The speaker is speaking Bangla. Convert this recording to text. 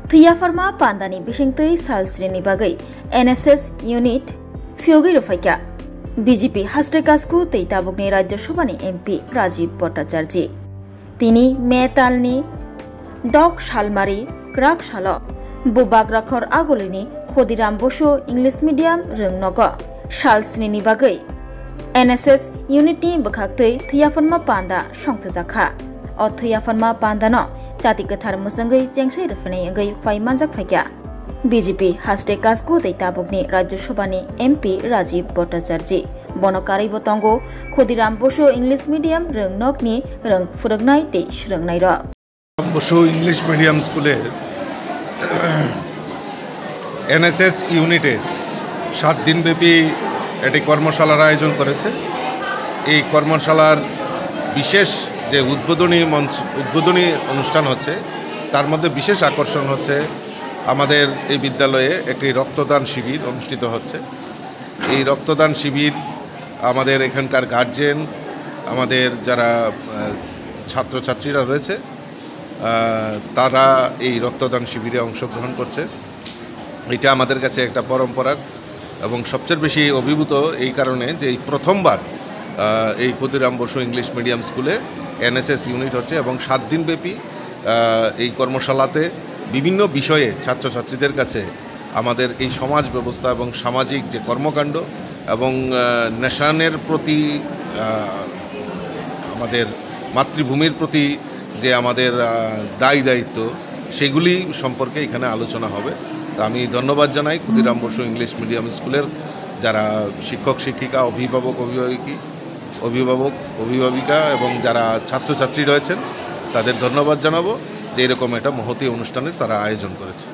Thiyafarma Pandani Bishingtui Salsrini Bagai NSS Unit Fiogi Rufaika BJP Hastekasku Teitabugni Rajya Sobhani MP Rajiv Bhattacharya Tini Metalni Dog Shalmari Krak Shalo Bubagrakhor Agolini Khodiram Bosho English Medium Rungnogo Salsrini Bagai NSS Unity Bakhaktui Thiyafarma Panda Songthajaka O Thiyafarma Pandano Jati Gathar Musangai Jengsai Rafane Gai Fai Manjak Phakya BJP Hastekasku Teitabugni Rajya Sobhani MP Rajiv Bhattacharya Bonokari Botongo Khodiram Bosho English Medium Rungnokni Rung Furugnai Te Shurungnai Ro Bosho English Medium School NSS ইউনিটের 7 দিনব্যাপী একটি কর্মশালার আয়োজন করেছে। এই কর্মশালার বিশেষ যে উদ্বোধনী অনুষ্ঠান হচ্ছে তার মধ্যে বিশেষ আকর্ষণ হচ্ছে আমাদের এই বিদ্যালয়ে একটি রক্তদান শিবির অনুষ্ঠিত হচ্ছে। এই রক্তদান শিবির আমাদের এখানকার গার্জিয়ান, আমাদের যারা ছাত্রছাত্রীরা রয়েছে তারা এই রক্তদান শিবিরে অংশগ্রহণ করছে। এটা আমাদের কাছে একটা পরম্পরা এবং সবচেয়ে বেশি অভিভূত এই কারণে যে এই প্রথমবার এই ক্ষুদিরাম বসু ইংলিশ মিডিয়াম স্কুলে NSS ইউনিট হচ্ছে এবং 7 দিনব্যাপী এই কর্মশালাতে বিভিন্ন বিষয়ে ছাত্রছাত্রীদের কাছে আমাদের এই সমাজ ব্যবস্থা এবং সামাজিক যে কর্মকাণ্ড এবং নেশনের প্রতি আমাদের মাতৃভূমির প্রতি যে আমাদের দায়িত্ব সেগুলি সম্পর্কে এখানে আলোচনা হবে। আমি ধন্যবাদ জানাই ক্ষুদিরাম বসু ইংলিশ মিডিয়াম স্কুলের যারা শিক্ষক শিক্ষিকা, অভিভাবিকা এবং যারা ছাত্রছাত্রী রয়েছেন তাদের ধন্যবাদ জানাবো যে এরকম একটা মহতী অনুষ্ঠানের তারা আয়োজন করেছে।